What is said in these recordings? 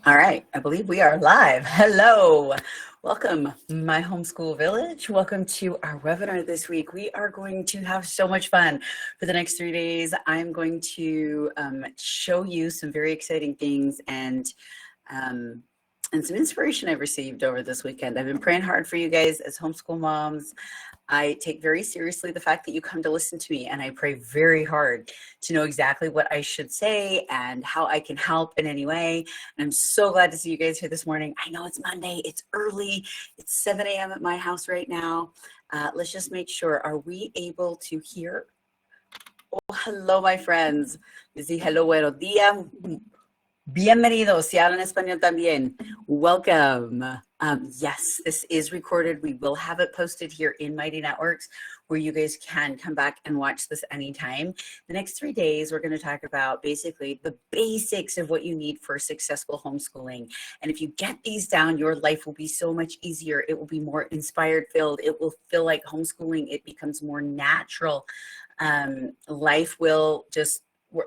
All right, I believe we are live. Hello, welcome my homeschool village. Welcome to our webinar this week. We are going to have so much fun for the next 3 days. I'm going to show you some very exciting things and some inspiration I've received over this weekend. I've been praying hard for you guys as homeschool moms. I take very seriously the fact that you come to listen to me, and I pray very hard to know exactly what I should say and how I can help in any way. And I'm so glad to see you guys here this morning. I know it's Monday, it's early, it's 7 a.m. at my house right now. Let's just make sure, are we able to hear? Oh, hello, my friends. Hello, buenos días. Bienvenidos, si hablan español también. Welcome. Yes, this is recorded. We will have it posted here in Mighty Networks where you guys can come back and watch this anytime. The next 3 days, we're going to talk about basically the basics of what you need for successful homeschooling. And if you get these down, your life will be so much easier. It will be more inspired filled. It will feel like homeschooling. It becomes more natural. Life will just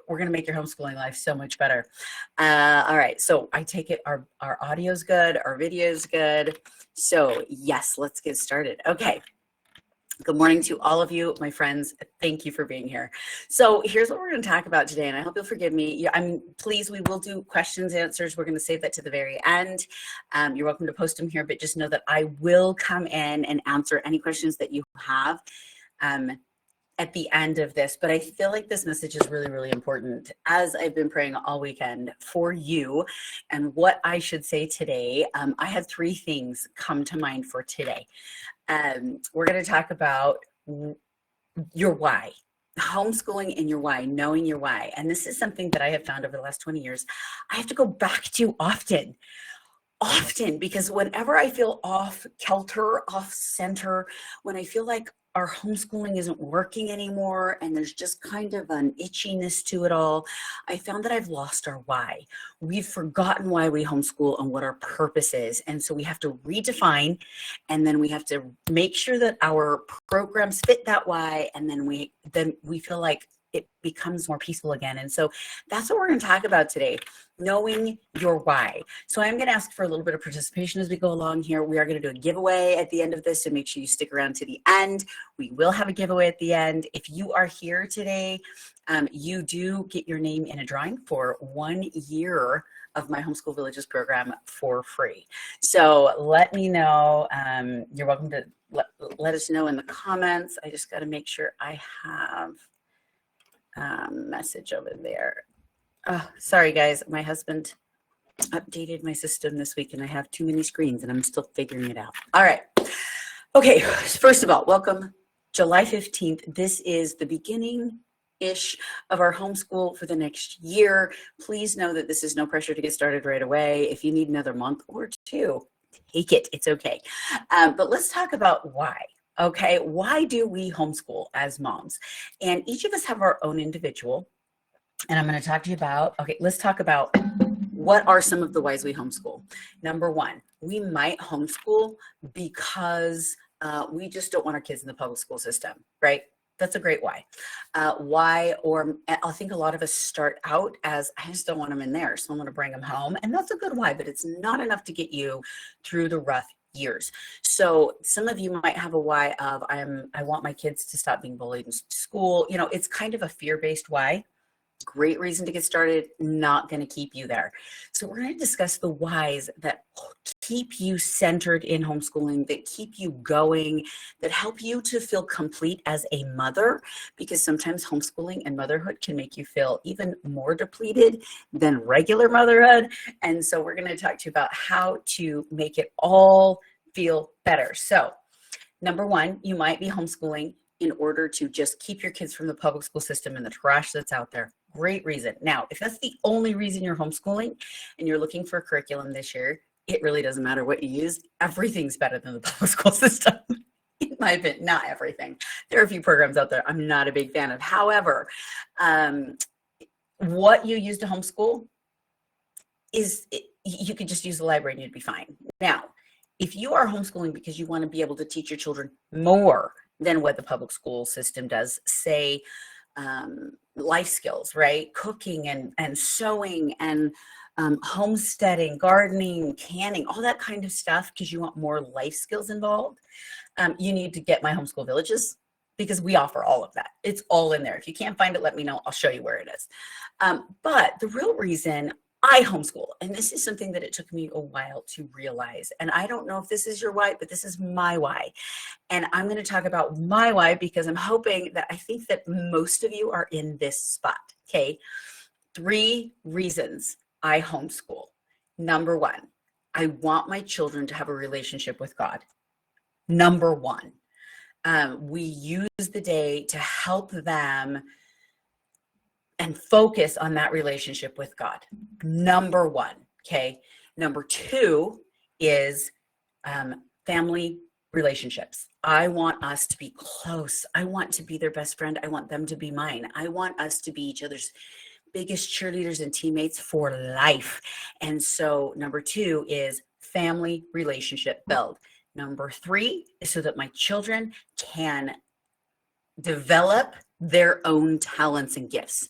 we're going to make your homeschooling life so much better. All right. So I take it our audio's good. Our video's good. So yes, let's get started. Okay. Good morning to all of you, my friends. Thank you for being here. So here's what we're going to talk about today, and I hope you'll forgive me. Please, we will do questions, answers. We're going to save that to the very end. You're welcome to post them here, but just know that I will come in and answer any questions that you have at the end of this. But I feel like this message is really, really important, as I've been praying all weekend for you and what I should say today. I had 3 things come to mind for today. We're going to talk about your why, homeschooling and your why, knowing your why. And this is something that I have found over the last 20 years. I have to go back to often, because whenever I feel off kilter, off center, when I feel like our homeschooling isn't working anymore and there's just kind of an itchiness to it all, I found that I've lost our why. We've forgotten why we homeschool and what our purpose is. And so we have to redefine, and then we have to make sure that our programs fit that why, and then we feel like it becomes more peaceful again. And so that's what we're going to talk about today, knowing your why. So I'm going to ask for a little bit of participation as we go along here. We are going to do a giveaway at the end of this, so make sure you stick around to the end. We will have a giveaway at the end. If you are here today, you do get your name in a drawing for 1 year of my Homeschool Villages program for free. So let me know. You're welcome to let us know in the comments. I just got to make sure I have message over there. Oh, sorry guys, my husband updated my system this week and I have too many screens and I'm still figuring it out. All right. Okay, first of all, welcome. July 15th. This is the beginning-ish of our homeschool for the next year. Please know that this is no pressure to get started right away. If you need another month or 2, take it. It's okay. But let's talk about why. Okay, why do we homeschool as moms? And each of us have our own individual. And I'm going to talk to you about, okay, let's talk about what are some of the whys we homeschool. Number 1, we might homeschool because we just don't want our kids in the public school system, right? That's a great why. Or I think a lot of us start out as, I just don't want them in there, so I'm going to bring them home. And that's a good why, but it's not enough to get you through the rough years. So some of you might have a why of, I want my kids to stop being bullied in school. You know, it's kind of a fear-based why. Great reason to get started, not going to keep you there. So we're going to discuss the whys that keep you centered in homeschooling, that keep you going, that help you to feel complete as a mother, because sometimes homeschooling and motherhood can make you feel even more depleted than regular motherhood. And so we're going to talk to you about how to make it all feel better. So number 1, you might be homeschooling in order to just keep your kids from the public school system and the trash that's out there. Great reason. Now, if that's the only reason you're homeschooling and you're looking for a curriculum this year, it really doesn't matter what you use. Everything's better than the public school system. In my opinion, not everything. There are a few programs out there I'm not a big fan of. However, what you use to homeschool you could just use the library and you'd be fine. Now, if you are homeschooling because you want to be able to teach your children more than what the public school system does, say life skills, right? Cooking and sewing and homesteading, gardening, canning, all that kind of stuff, because you want more life skills involved, you need to get my homeschool villages, because we offer all of that. It's all in there. If you can't find it, let me know. I'll show you where it is. But the real reason I homeschool, and this is something that it took me a while to realize, and I don't know if this is your why, but this is my why. And I'm going to talk about my why because I'm hoping that I think that most of you are in this spot. Okay. 3 reasons I homeschool. Number 1, I want my children to have a relationship with God. Number 1, we use the day to help them and focus on that relationship with God. Number 1, okay? Number 2 is family relationships. I want us to be close. I want to be their best friend. I want them to be mine. I want us to be each other's biggest cheerleaders and teammates for life. And so number 2 is family relationship build. Number 3 is so that my children can develop their own talents and gifts.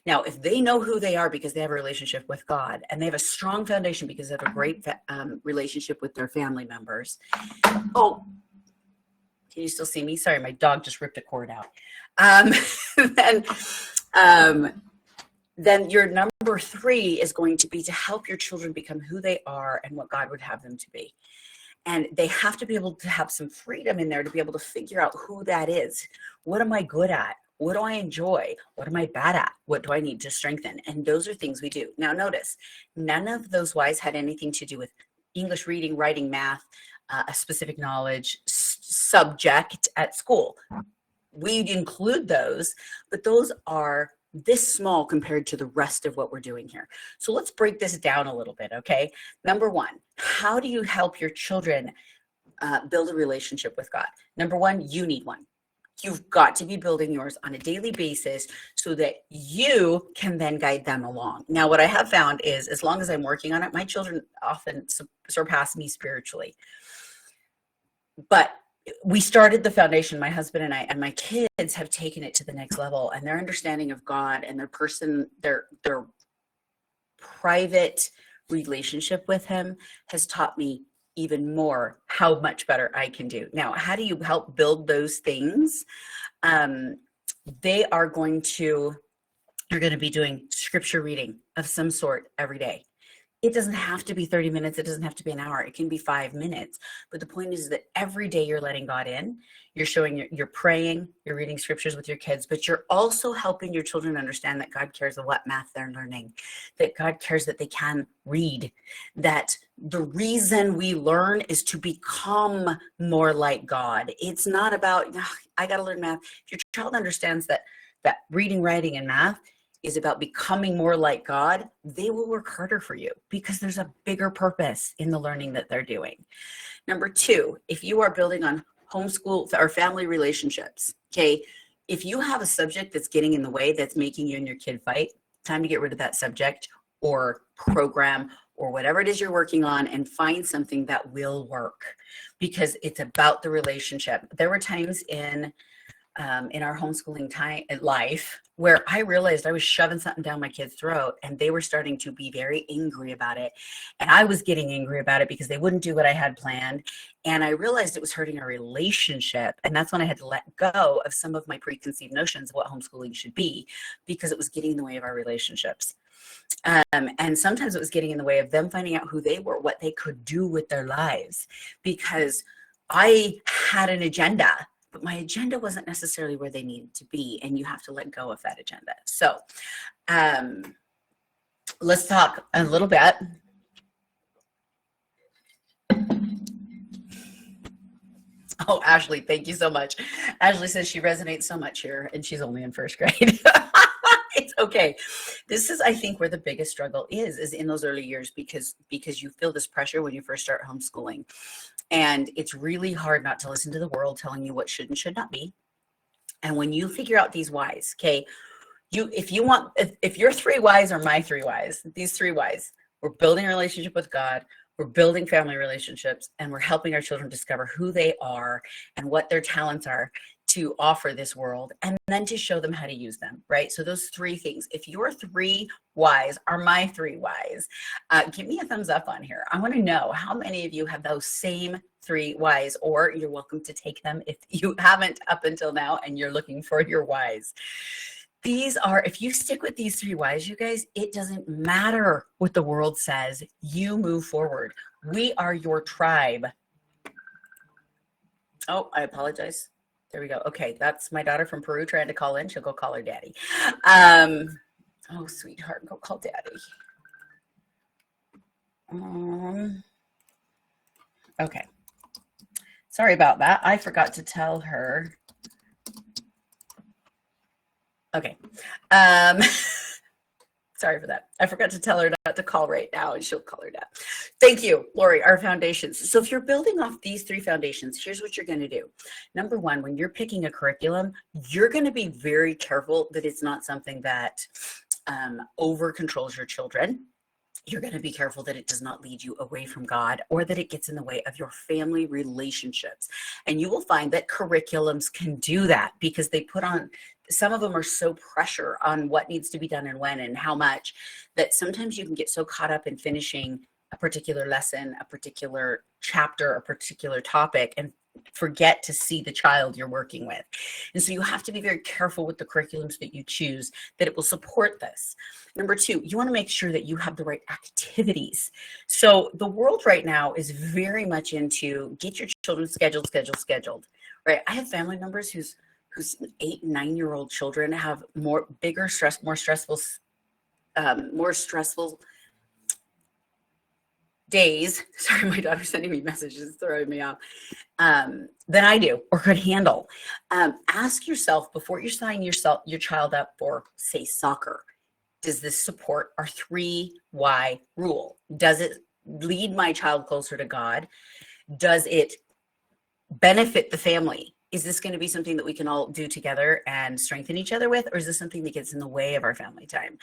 Now, if they know who they are because they have a relationship with God, and they have a strong foundation because they have a great relationship with their family members. Oh, can you still see me? Sorry, my dog just ripped a cord out. Then your number 3 is going to be to help your children become who they are and what God would have them to be. And they have to be able to have some freedom in there to be able to figure out who that is. What am I good at? What do I enjoy? What am I bad at? What do I need to strengthen? And those are things we do. Now notice, none of those whys had anything to do with English reading, writing, math, a specific knowledge subject at school. We'd include those, but those are this small compared to the rest of what we're doing here. So let's break this down a little bit, okay? Number 1, how do you help your children build a relationship with God? Number 1, you need one. You've got to be building yours on a daily basis so that you can then guide them along. Now, what I have found is as long as I'm working on it, my children often surpass me spiritually. But we started the foundation, my husband and I, and my kids have taken it to the next level, and their understanding of God and their private relationship with him has taught me even more how much better I can do. Now, how do you help build those things? You're going to be doing scripture reading of some sort every day. It doesn't have to be 30 minutes. It doesn't have to be an hour. It can be 5 minutes. But the point is that every day you're letting God in. You're showing, you're praying, you're reading scriptures with your kids, but you're also helping your children understand that God cares what math they're learning, that God cares that they can read, that the reason we learn is to become more like God. It's not about, I got to learn math. If your child understands that reading, writing, and math is about becoming more like God, they will work harder for you because there's a bigger purpose in the learning that they're doing. Number 2, if you are building on homeschool or family relationships, okay, if you have a subject that's getting in the way, that's making you and your kid fight, time to get rid of that subject or program or whatever it is you're working on and find something that will work because it's about the relationship. There were times in our homeschooling life where I realized I was shoving something down my kid's throat and they were starting to be very angry about it. And I was getting angry about it because they wouldn't do what I had planned. And I realized it was hurting our relationship. And that's when I had to let go of some of my preconceived notions of what homeschooling should be because it was getting in the way of our relationships. And sometimes it was getting in the way of them finding out who they were, what they could do with their lives, because I had an agenda. But my agenda wasn't necessarily where they needed to be, and you have to let go of that agenda. So let's talk a little bit. Oh, Ashley, thank you so much. Ashley says she resonates so much here, and she's only in first grade. It's okay. This is, I think, where the biggest struggle is in those early years because you feel this pressure when you first start homeschooling. And it's really hard not to listen to the world telling you what should and should not be. And when you figure out these whys, okay, if your 3 whys are my 3 whys, these 3 whys, we're building a relationship with God, we're building family relationships, and we're helping our children discover who they are and what their talents are. to offer this world, and then to show them how to use them, right? So those three things. If your three whys are my three whys, give me a thumbs up on here. I want to know how many of you have those same three whys, or you're welcome to take them if you haven't up until now and you're looking for your whys. These are, if you stick with these three whys, you guys, it doesn't matter what the world says, you move forward. We are your tribe. Oh, I apologize. There we go. Okay, that's my daughter from Peru trying to call in. She'll go call her daddy. Oh, sweetheart, go call daddy. Okay. Sorry about that. I forgot to tell her. Okay. Sorry for that. I forgot to tell her not to call right now, and she'll call her dad. Thank you, Lori, our foundations. So if you're building off these three foundations, here's what you're going to do. Number one, when you're picking a curriculum, you're going to be very careful that it's not something that over controls your children. You're going to be careful that it does not lead you away from God, or that it gets in the way of your family relationships. And you will find that curriculums can do that, because they put on, some of them are so pressure on what needs to be done and when and how much, that sometimes you can get so caught up in finishing a particular lesson, a particular chapter, a particular topic, and forget to see the child you're working with. And so you have to be very careful with the curriculums that you choose, that it will support this. Number two, you want to make sure that you have the right activities. So the world right now is very much into get your children scheduled, right? I have family members whose 8 and 9-year-old children have more stressful days. Sorry, my daughter's sending me messages, throwing me off, than I do or could handle. Ask yourself before you're signing your child up for, say, soccer, does this support our 3Y rule? Does it lead my child closer to God? Does it benefit the family? Is this going to be something that we can all do together and strengthen each other with? Or is this something that gets in the way of our family time?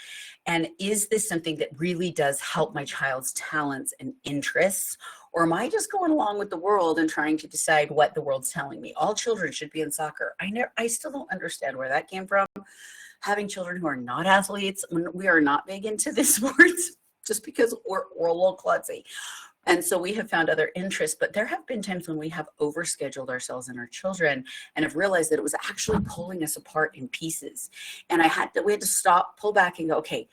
And is this something that really does help my child's talents and interests? Or am I just going along with the world and trying to decide what the world's telling me? All children should be in soccer. I still don't understand where that came from. Having children who are not athletes, we are not big into this sports, just because we're a little klutzy. And so we have found other interests, but there have been times when we have overscheduled ourselves and our children and have realized that it was actually pulling us apart in pieces. And we had to stop, pull back and go, okay,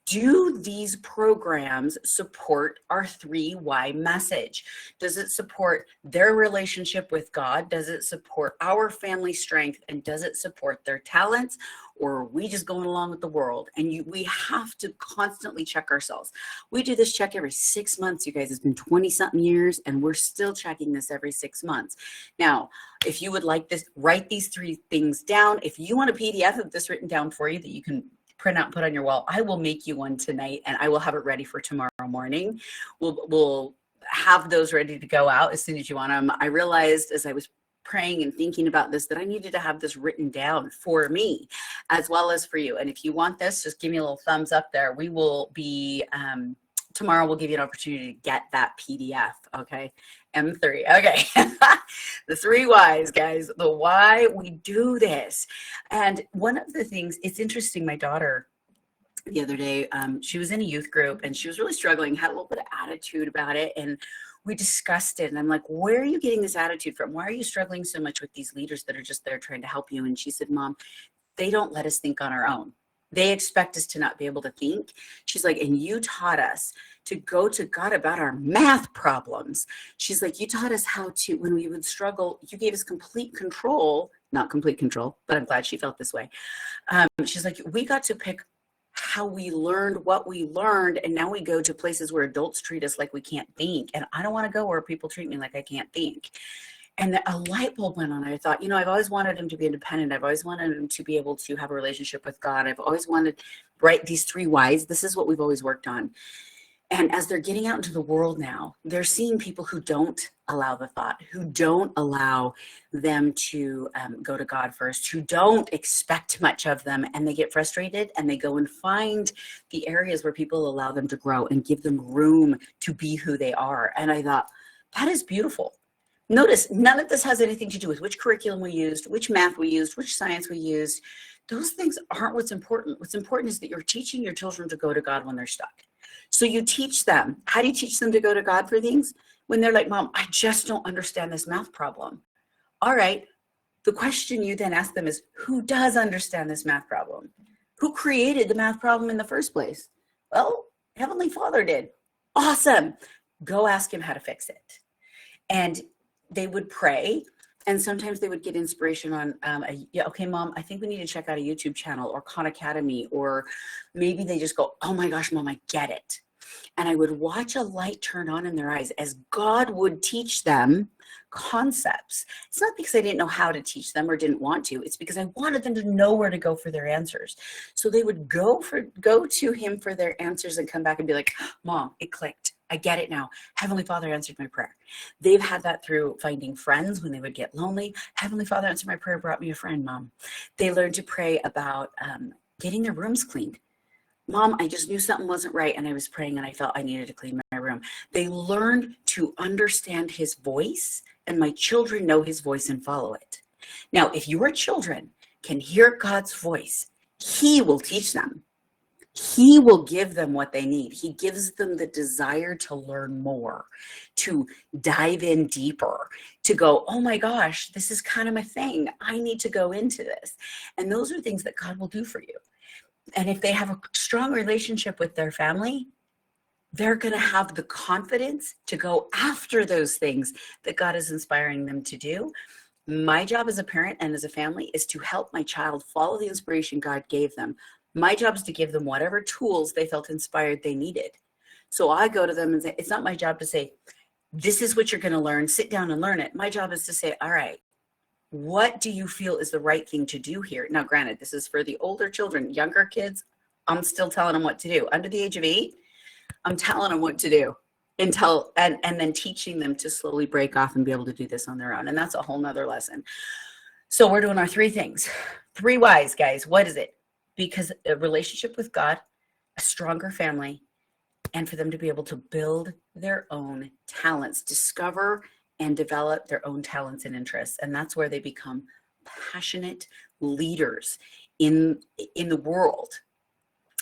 do these programs support our 3Y message? Does it support their relationship with God? Does it support our family strength? And does it support their talents? Or are we just going along with the world? And we have to constantly check ourselves. We do this check every 6 months, you guys. It's been 20-something years, and we're still checking this every 6 months. Now, if you would like this, write these three things down. If you want a PDF of this written down for you that you can print out and put on your wall, I will make you one tonight, and I will have it ready for tomorrow morning. We'll have those ready to go out as soon as you want them. I realized as I was praying and thinking about this that I needed to have this written down for me as well as for you. And if you want this, just give me a little thumbs up there. We will be, tomorrow we'll give you an opportunity to get that PDF, okay? M3, okay. The 3 whys, guys, the why we do this. And one of the things, it's interesting, my daughter, the other day, she was in a youth group and she was really struggling, had a little bit of attitude about it. And we discussed it. And I'm like, where are you getting this attitude from? Why are you struggling so much with these leaders that are just there trying to help you? And she said, Mom, they don't let us think on our own. They expect us to not be able to think. She's like, and you taught us to go to God about our math problems. She's like, you taught us how to, when we would struggle, you gave us complete control, not complete control, but I'm glad she felt this way. She's like, we got to pick how we learned what we learned, and now we go to places where adults treat us like we can't think, and I don't want to go where people treat me like I can't think. And a light bulb went on. I thought, I've always wanted him to be independent. I've always wanted him to be able to have a relationship with God. I've always wanted, right, these 3 whys. This is what we've always worked on. And as they're getting out into the world now, they're seeing people who don't allow the thought, who don't allow them to go to God first, who don't expect much of them, and they get frustrated and they go and find the areas where people allow them to grow and give them room to be who they are. And I thought, that is beautiful. Notice none of this has anything to do with which curriculum we used, which math we used, which science we used. Those things aren't what's important. What's important is that you're teaching your children to go to God when they're stuck. So you teach them. How do you teach them to go to God for things? When they're like, Mom, I just don't understand this math problem. All right. The question you then ask them is, who does understand this math problem? Who created the math problem in the first place? Well, Heavenly Father did. Awesome. Go ask him how to fix it. And they would pray. And sometimes they would get inspiration on, okay, Mom, I think we need to check out a YouTube channel or Khan Academy, or maybe they just go, oh my gosh, Mom, I get it. And I would watch a light turn on in their eyes as God would teach them concepts. It's not because I didn't know how to teach them or didn't want to. It's because I wanted them to know where to go for their answers. So they would go to him for their answers and come back and be like, Mom, it clicked. I get it now. Heavenly Father answered my prayer. They've had that through finding friends when they would get lonely. Heavenly Father answered my prayer, brought me a friend, Mom. They learned to pray about getting their rooms cleaned. Mom, I just knew something wasn't right, and I was praying and I felt I needed to clean my room. They learned to understand his voice, and my children know his voice and follow it. Now, if your children can hear God's voice, he will teach them. He will give them what they need. He gives them the desire to learn more, to dive in deeper, to go, oh my gosh, this is kind of my thing. I need to go into this. And those are things that God will do for you. And if they have a strong relationship with their family, they're going to have the confidence to go after those things that God is inspiring them to do. My job as a parent and as a family is to help my child follow the inspiration God gave them. My job is to give them whatever tools they felt inspired they needed. So I go to them and say, it's not my job to say, this is what you're going to learn, sit down and learn it. My job is to say, all right, what do you feel is the right thing to do here? Now, granted, this is for the older children. Younger kids, I'm still telling them what to do. Under the age of 8, I'm telling them what to do until, and then teaching them to slowly break off and be able to do this on their own. And that's a whole nother lesson. So we're doing our 3 things. 3 whys, guys. What is it? Because a relationship with God, a stronger family, and for them to be able to build their own talents, discover and develop their own talents and interests. And that's where they become passionate leaders in the world.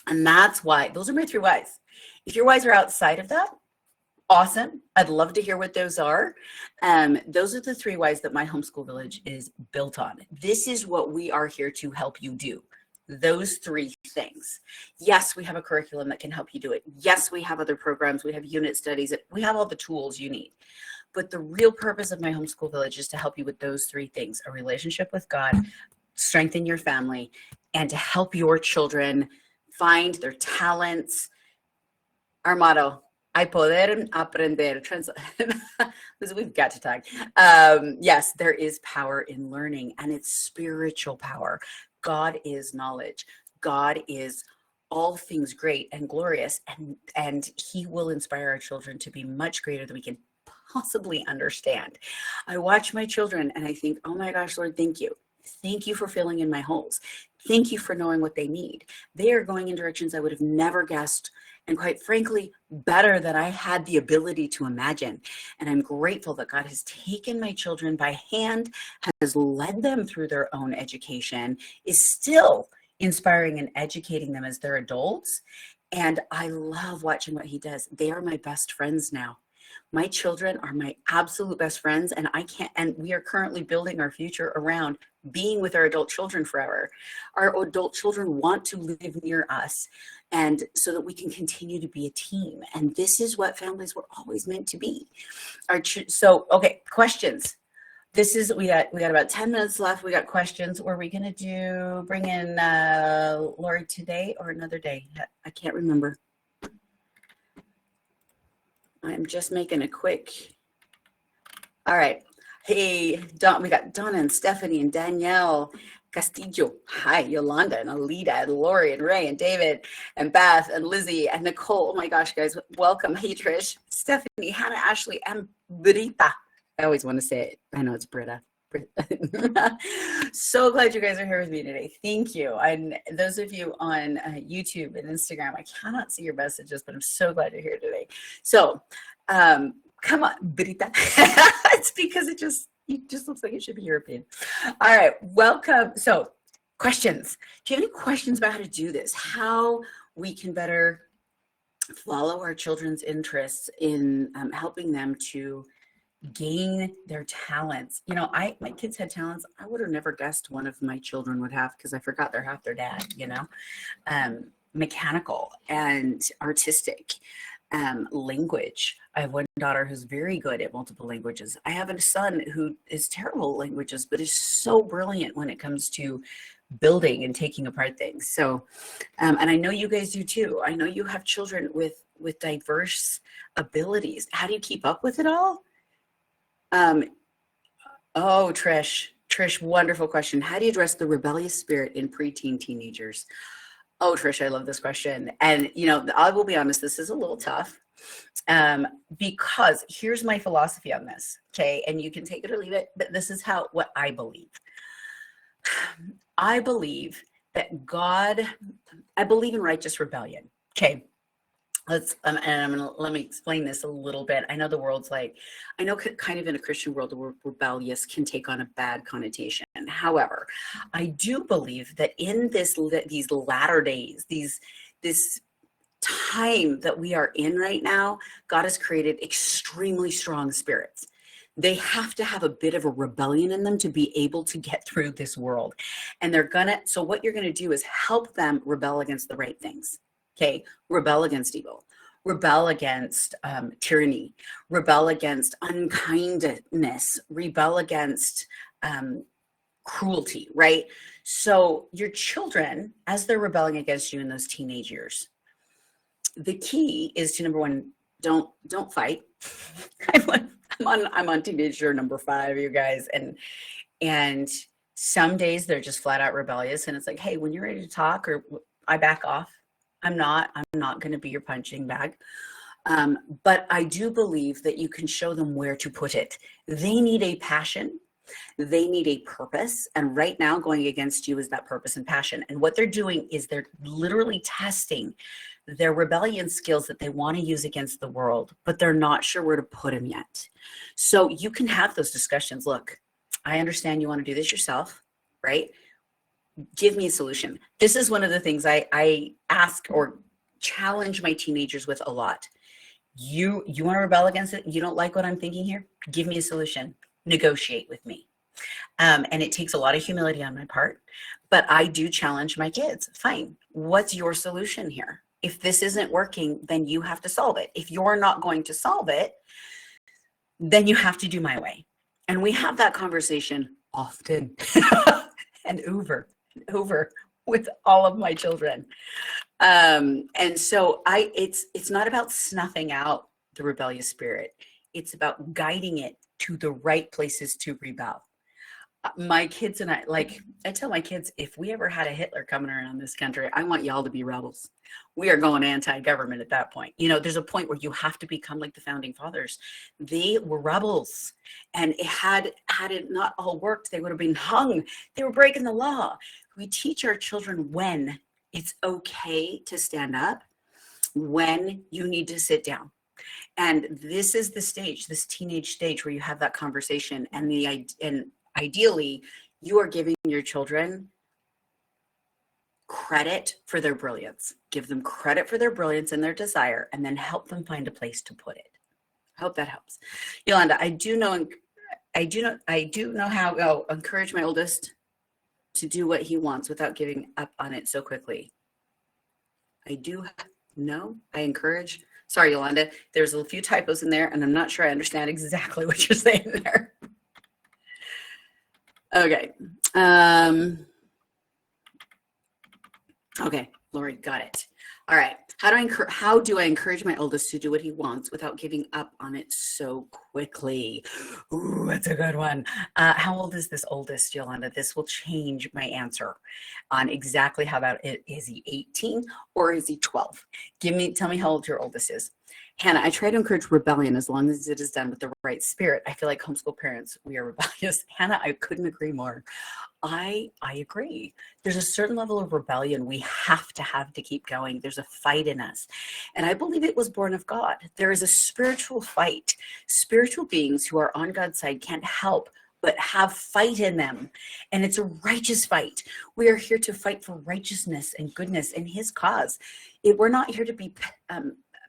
And that's why, those are my 3 whys. If your whys are outside of that, awesome. I'd love to hear what those are. Those are the 3 whys that my homeschool village is built on. This is what we are here to help you do. Those 3 things. Yes, we have a curriculum that can help you do it. Yes, we have other programs. We have unit studies. We have all the tools you need. But the real purpose of my homeschool village is to help you with those 3 things: a relationship with God, strengthen your family, and to help your children find their talents. Our motto, hay poder aprender. We've got to talk. Yes, there is power in learning, and it's spiritual power. God is knowledge. God is all things great and glorious, and he will inspire our children to be much greater than we can possibly understand. I watch my children and I think, oh my gosh, Lord, thank you. Thank you for filling in my holes. Thank you for knowing what they need. They are going in directions I would have never guessed, and quite frankly, better than I had the ability to imagine. And I'm grateful that God has taken my children by hand, has led them through their own education, is still inspiring and educating them as they're adults. And I love watching what he does. They are my best friends now. My children are my absolute best friends, and we are currently building our future around being with our adult children forever. Our adult children want to live near us, and so that we can continue to be a team. And this is what families were always meant to be. Okay, questions. We got about 10 minutes left. We got questions. Were we going to bring in Lori today or another day? I can't remember. I'm just making a quick. All right. Hey, we got Donna and Stephanie and Danielle Castillo. Hi, Yolanda and Alita and Lori and Ray and David and Beth and Lizzie and Nicole. Oh my gosh, guys, welcome. Hey, Trish, Stephanie, Hannah, Ashley, and Brita. I always want to say it. I know it's Brita. So glad you guys are here with me today. Thank you. And those of you on YouTube and Instagram, I cannot see your messages, but I'm so glad you're here today. So Come on, Brita. It's because it just looks like it should be European. All right, welcome. So questions. Do you have any questions about how to do this? How we can better follow our children's interests in helping them to gain their talents. You know, my kids had talents I would have never guessed one of my children would have, because I forgot they're half their dad, you know. Mechanical and artistic, language. I have one daughter who's very good at multiple languages. I have a son who is terrible at languages, but is so brilliant when it comes to building and taking apart things. So, and I know you guys do too. I know you have children with diverse abilities. How do you keep up with it all? Oh, Trish, wonderful question. How do you address the rebellious spirit in preteen teenagers? Oh, Trish, I love this question. And, you know, I will be honest, this is a little tough, because here's my philosophy on this. Okay. And you can take it or leave it, but this is what I believe. I believe that I believe in righteous rebellion. Okay. Let me explain this a little bit. I know the world's I know kind of in a Christian world, the word rebellious can take on a bad connotation. However, I do believe that in these latter days, this time that we are in right now, God has created extremely strong spirits. They have to have a bit of a rebellion in them to be able to get through this world. And so what you're going to do is help them rebel against the right things. Okay, rebel against evil, rebel against tyranny, rebel against unkindness, rebel against cruelty, right? So your children, as they're rebelling against you in those teenage years, the key is to, number one, don't fight. I'm on teenager number 5, you guys, and some days they're just flat out rebellious, and it's like, hey, when you're ready to talk, or I back off. I'm not going to be your punching bag. But I do believe that you can show them where to put it. They need a passion. They need a purpose. And right now, going against you is that purpose and passion. And what they're doing is they're literally testing their rebellion skills that they want to use against the world, but they're not sure where to put them yet. So you can have those discussions. Look, I understand you want to do this yourself, right? Give me a solution. This is one of the things I ask or challenge my teenagers with a lot. You want to rebel against it? You don't like what I'm thinking here? Give me a solution. Negotiate with me. And it takes a lot of humility on my part, but I do challenge my kids. Fine. What's your solution here? If this isn't working, then you have to solve it. If you're not going to solve it, then you have to do my way. And we have that conversation often and over with all of my children. And so it's not about snuffing out the rebellious spirit. It's about guiding it to the right places to rebel. My kids and I tell my kids, if we ever had a Hitler coming around this country, I want y'all to be rebels. We are going anti-government at that point. You know, there's a point where you have to become like the founding fathers. They were rebels, and had it not all worked, they would have been hung. They were breaking the law. We teach our children when it's okay to stand up, when you need to sit down. And this is the stage, this teenage stage, where you have that conversation, and ideally, you are giving your children credit for their brilliance. Give them credit for their brilliance and their desire, and then help them find a place to put it. I hope that helps. Yolanda, I do know how to encourage my oldest to do what he wants without giving up on it so quickly. I encourage. Sorry, Yolanda, there's a few typos in there, and I'm not sure I understand exactly what you're saying there. Okay. Okay, Lori, got it. All right. How do I encourage my oldest to do what he wants without giving up on it so quickly? Ooh, that's a good one. How old is this oldest, Yolanda? This will change my answer on exactly how that is. Is he 18 or is he 12? Tell me how old your oldest is. Hannah, I try to encourage rebellion as long as it is done with the right spirit. I feel like homeschool parents, we are rebellious. Hannah, I couldn't agree more. I agree. There's a certain level of rebellion we have to keep going. There's a fight in us. And I believe it was born of God. There is a spiritual fight. Spiritual beings who are on God's side can't help but have fight in them. And it's a righteous fight. We are here to fight for righteousness and goodness in his cause. We're not here to be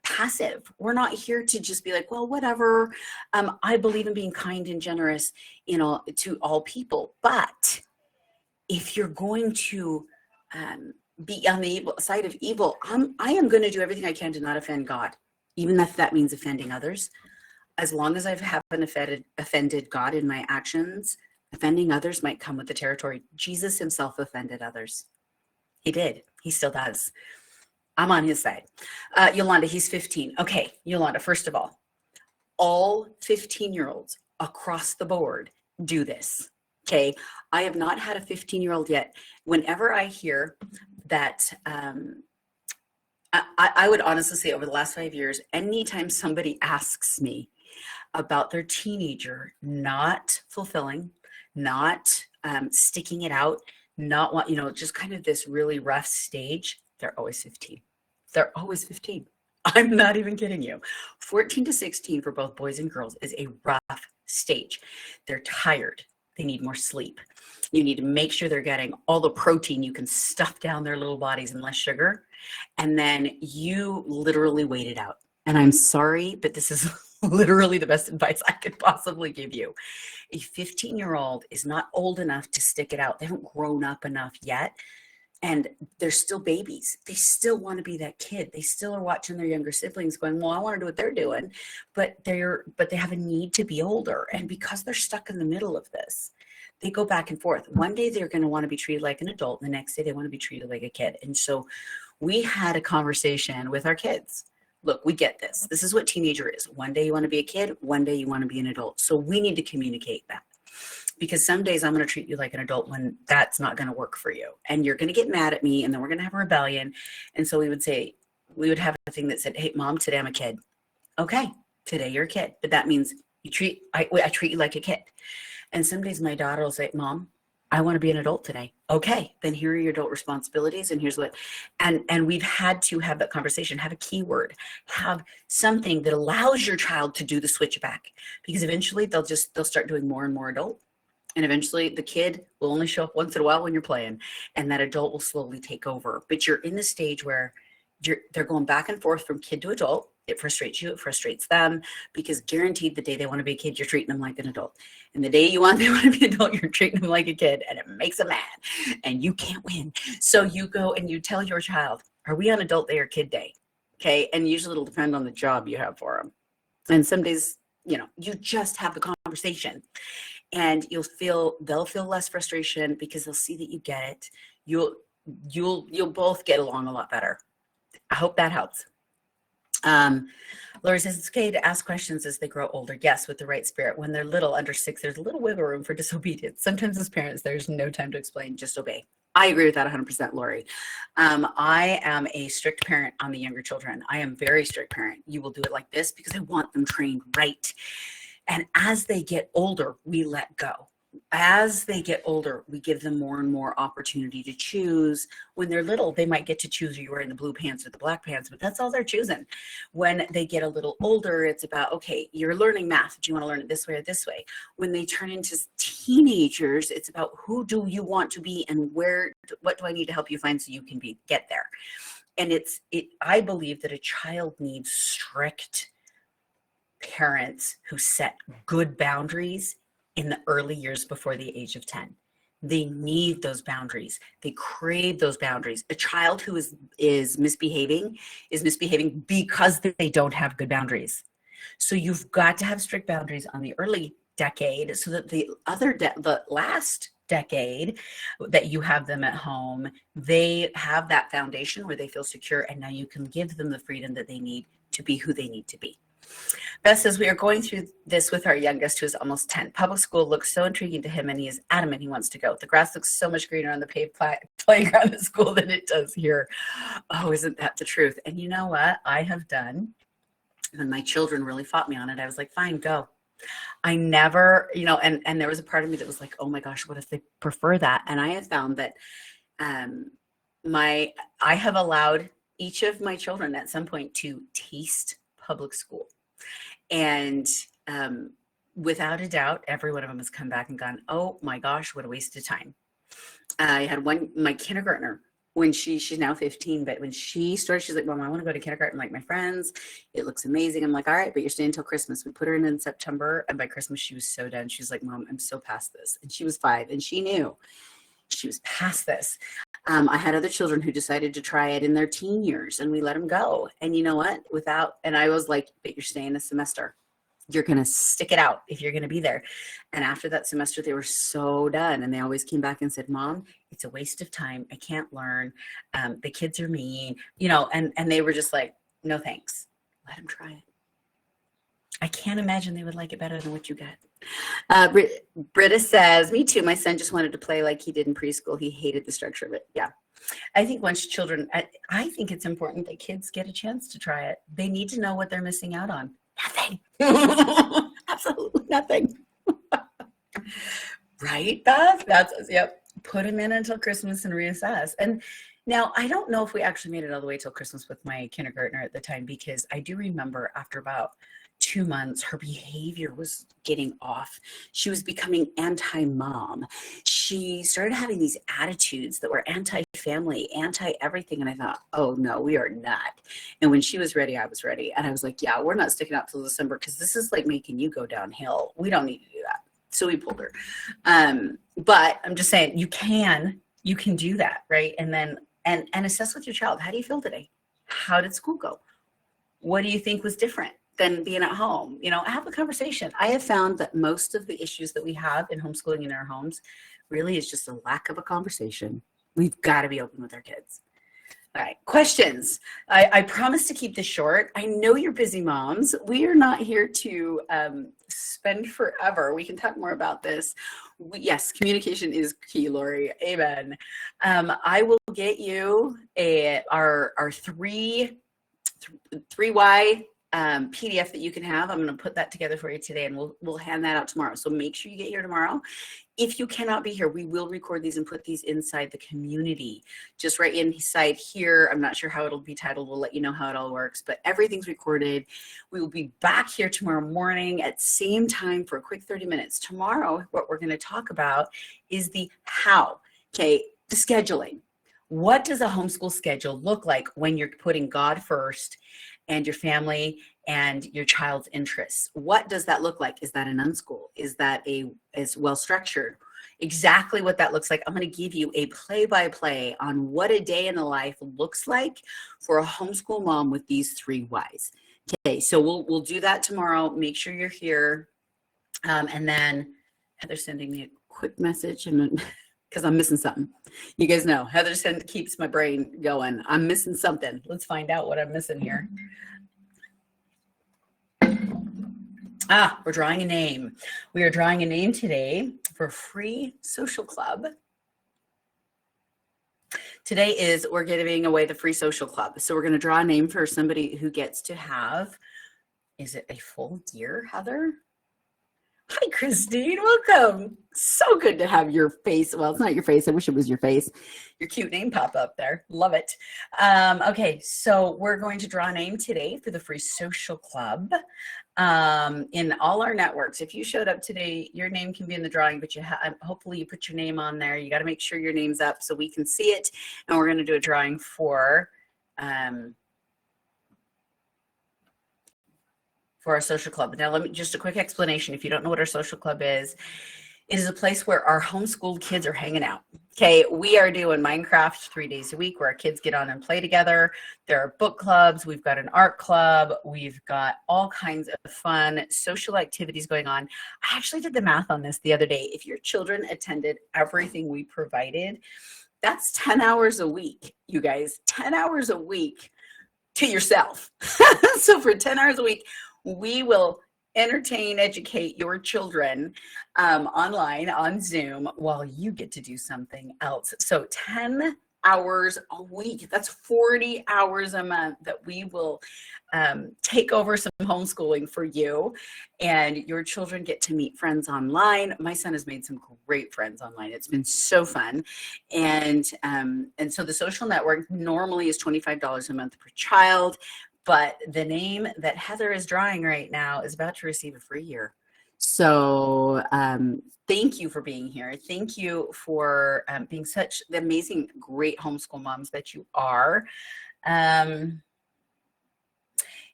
passive. We're not here to just be like, well, whatever. I believe in being kind and generous, to all people. But if you're going to be on the side of evil, I am going to do everything I can to not offend God, even if that means offending others. As long as I haven't offended God in my actions, offending others might come with the territory. Jesus himself offended others. He did. He still does. I'm on his side. Yolanda, he's 15. Okay, Yolanda, first of all 15-year-olds across the board do this. Okay, I have not had a 15-year-old yet. Whenever I hear that, I would honestly say over the last 5 years, anytime somebody asks me about their teenager not fulfilling, not sticking it out, not want, just kind of this really rough stage, they're always 15. They're always 15. I'm not even kidding you. 14 to 16 for both boys and girls is a rough stage. They're tired. They need more sleep. You need to make sure they're getting all the protein you can stuff down their little bodies and less sugar. And then you literally wait it out. And I'm sorry, but this is literally the best advice I could possibly give you. A 15-year-old is not old enough to stick it out. They haven't grown up enough yet. And they're still babies. They still want to be that kid. They still are watching their younger siblings going, well, I want to do what they're doing. But they have a need to be older. And because they're stuck in the middle of this, they go back and forth. One day they're going to want to be treated like an adult. And the next day they want to be treated like a kid. And so we had a conversation with our kids. Look, we get this. This is what teenager is. One day you want to be a kid. One day you want to be an adult. So we need to communicate that. Because some days I'm going to treat you like an adult when that's not going to work for you. And you're going to get mad at me, and then we're going to have a rebellion. And so we would have a thing that said, hey, Mom, today I'm a kid. Okay, today you're a kid. But that means I treat you like a kid. And some days my daughter will say, Mom, I want to be an adult today. Okay, then here are your adult responsibilities. And here's what, and we've had to have that conversation, have a keyword, have something that allows your child to do the switch back. Because eventually they'll start doing more and more adult. And eventually the kid will only show up once in a while when you're playing, and that adult will slowly take over. But you're in the stage where they're going back and forth from kid to adult. It frustrates you. It frustrates them, because guaranteed the day they want to be a kid, you're treating them like an adult. And the day they want to be an adult, you're treating them like a kid, and it makes them mad, and you can't win. So you go and you tell your child, are we on adult day or kid day? Okay. And usually it'll depend on the job you have for them. And some days, you just have the conversation. And they'll feel less frustration because they'll see that you get it. You'll both get along a lot better. I hope that helps. Lori says it's okay to ask questions as they grow older. Yes, with the right spirit. When they're little, under 6, there's a little wiggle room for disobedience. Sometimes as parents, there's no time to explain, just obey. I agree with that 100%, Lori. I am a strict parent on the younger children. I am very strict parent. You will do it like this because I want them trained right. And as they get older, we let go. As they get older, we give them more and more opportunity to choose. When they're little, they might get to choose, are you wearing the blue pants or the black pants, but that's all they're choosing. When they get a little older, it's about, okay, you're learning math. Do you want to learn it this way or this way? When they turn into teenagers, it's about who do you want to be and what do I need to help you find so you can get there? And I believe that a child needs strict parents who set good boundaries in the early years before the age of 10. They need those boundaries. They crave those boundaries. A child who is misbehaving because they don't have good boundaries. So you've got to have strict boundaries on the early decade so that the last decade that you have them at home, they have that foundation where they feel secure, and now you can give them the freedom that they need to be who they need to be. Beth says, we are going through this with our youngest, who is almost 10. Public school looks so intriguing to him, and he is adamant he wants to go. The grass looks so much greener on the paved playground at school than it does here. Oh, isn't that the truth? And you know what I have done? When my children really fought me on it, I was like, fine, go. I never, and there was a part of me that was like, oh my gosh, what if they prefer that? And I have found that um, I have allowed each of my children at some point to taste public school. And without a doubt, every one of them has come back and gone, oh my gosh, what a waste of time. I had my kindergartner, when she's now 15, but when she started, she's like, Mom, I want to go to kindergarten like my friends. It looks amazing. I'm like, all right, but you're staying until Christmas. We put her in September, and by Christmas, she was so done. She's like, Mom, I'm so past this. And she was 5, and she knew she was past this. I had other children who decided to try it in their teen years, and we let them go. And you know what? And I was like, but you're staying a semester. You're going to stick it out if you're going to be there. And after that semester, they were so done. And they always came back and said, Mom, it's a waste of time. I can't learn. The kids are mean, and they were just like, no, thanks. Let them try it. I can't imagine they would like it better than what you got. Britta says, me too. My son just wanted to play like he did in preschool. He hated the structure of it. Yeah. I think once children, I think it's important that kids get a chance to try it. They need to know what they're missing out on. Nothing. Absolutely nothing. Right, Beth? Yep. Put them in until Christmas and reassess. And now I don't know if we actually made it all the way till Christmas with my kindergartner at the time, because I do remember after about 2 months, her behavior was getting off. She was becoming anti-mom. She started having these attitudes that were anti-family, anti-everything. And I thought, oh no, we are not. And when she was ready, I was ready. And I was like, yeah, we're not sticking out till December, because this is like making you go downhill. We don't need to do that. So we pulled her. But I'm just saying, you can do that, right? And then, and assess with your child. How do you feel today? How did school go? What do you think was different than being at home? Have a conversation. I have found that most of the issues that we have in homeschooling in our homes really is just a lack of a conversation. We've got to be open with our kids. All right, questions. I promise to keep this short. I know you're busy moms. We are not here to spend forever. We can talk more about this. Yes, communication is key, Lori. Amen. I will get you our 3Y PDF that you can have. I'm going to put that together for you today, and we'll hand that out tomorrow. So make sure you get here tomorrow. If you cannot be here, we will record these and put these inside the community, just right inside here. I'm not sure how it'll be titled. We'll let you know how it all works, but everything's recorded. We will be back here tomorrow morning at same time for a quick 30 minutes. Tomorrow, what we're going to talk about is the how. Okay, the scheduling. What does a homeschool schedule look like when you're putting God first and your family and your child's interests? What does that look like? Is that an unschool? Is that is well structured? Exactly what that looks like. I'm going to give you a play-by-play on what a day in the life looks like for a homeschool mom with these 3 Ys. Okay, so we'll do that tomorrow. Make sure you're here. And then Heather's sending me a quick message, and because I'm missing something. You guys know Heather keeps my brain going. I'm missing something. Let's find out what I'm missing here. We're drawing a name. We are drawing a name today for Free Social Club. Today we're giving away the Free Social Club. So we're going to draw a name for somebody who gets to have, is it a full year, Heather? Hi, Christine. Welcome. So good to have your face. Well, it's not your face. I wish it was your face. Your cute name pop up there. Love it. Okay, so we're going to draw a name today for the Free Social Club in all our networks. If you showed up today, your name can be in the drawing, but hopefully you put your name on there. You got to make sure your name's up so we can see it. And we're going to do a drawing for our social club. Now, just a quick explanation. If you don't know what our social club is, it is a place where our homeschooled kids are hanging out. Okay, we are doing Minecraft 3 days a week where our kids get on and play together. There are book clubs. We've got an art club. We've got all kinds of fun social activities going on. I actually did the math on this the other day. If your children attended everything we provided, that's 10 hours a week, you guys. 10 hours a week to yourself. So for 10 hours a week, we will entertain, educate your children online on Zoom while you get to do something else. So 10 hours a week. That's 40 hours a month that we will take over some homeschooling for you, and your children get to meet friends online. My son has made some great friends online. It's been so fun. And so the social network normally is $25 a month per child, but the name that Heather is drawing right now is about to receive a free year. So thank you for being here. Thank you for being such the amazing, great homeschool moms that you are.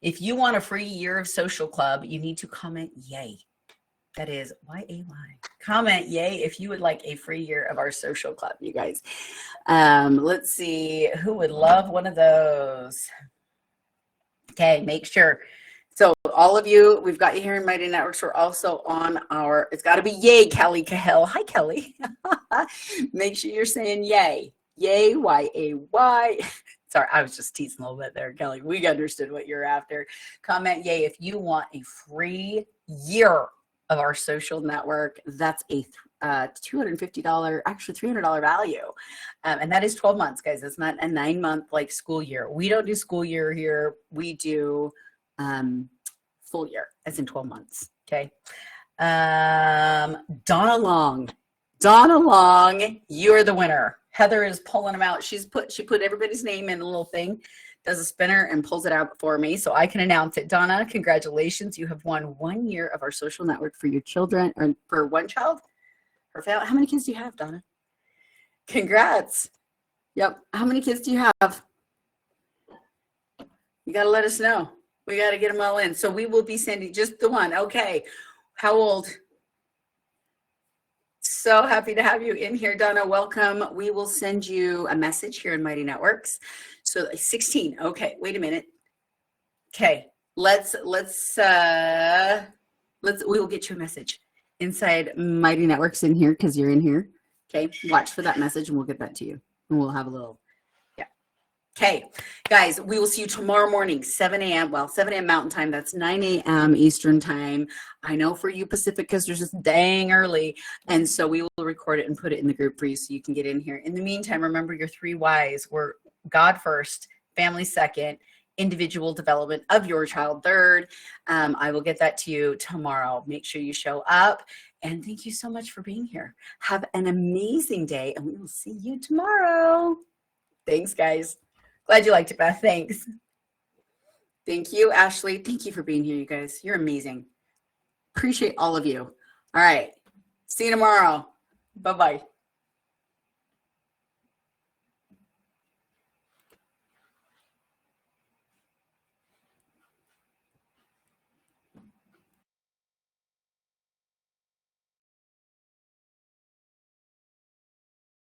If you want a free year of social club, you need to comment yay. That is Y-A-Y. Comment yay if you would like a free year of our social club, you guys. Let's see, who would love one of those? Okay, make sure. So all of you, we've got you here in Mighty Networks. We're also on our, it's got to be yay, Kelly Cahill. Hi, Kelly. Make sure you're saying yay. Yay, Y-A-Y. Sorry, I was just teasing a little bit there, Kelly. We understood what you're after. Comment yay if you want a free year of our social network. That's a $250, actually $300 value. And that is 12 months, guys. It's not a 9-month like school year. We don't do school year here. We do full year, as in 12 months. Okay. Donna Long, you're the winner. Heather is pulling them out. She put everybody's name in a little thing, does a spinner and pulls it out for me so I can announce it. Donna, congratulations. You have won 1 year of our social network for your children, or for one child, or family. How many kids do you have, Donna? Congrats. Yep. How many kids do you have? You got to let us know. We got to get them all in. So we will be sending just the one. Okay. How old? So happy to have you in here, Donna. Welcome. We will send you a message here in Mighty Networks. So 16. Okay. Wait a minute. Okay. We will get you a message inside Mighty Networks in here because you're in here. Okay. Watch for that message and we'll get that to you. And we'll have a little, yeah. Okay, guys, we will see you tomorrow morning, 7 a.m. Well, 7 a.m. Mountain Time. That's 9 a.m. Eastern Time. I know for you Pacific because they're just dang early. And so we will record it and put it in the group for you so you can get in here. In the meantime, remember your 3 Y's were God first, family second, individual development of your child third. I will get that to you tomorrow. Make sure you show up. And thank you so much for being here. Have an amazing day, and we will see you tomorrow. Thanks, guys. Glad you liked it, Beth. Thanks. Thank you, Ashley. Thank you for being here, you guys. You're amazing. Appreciate all of you. All right. See you tomorrow. Bye-bye.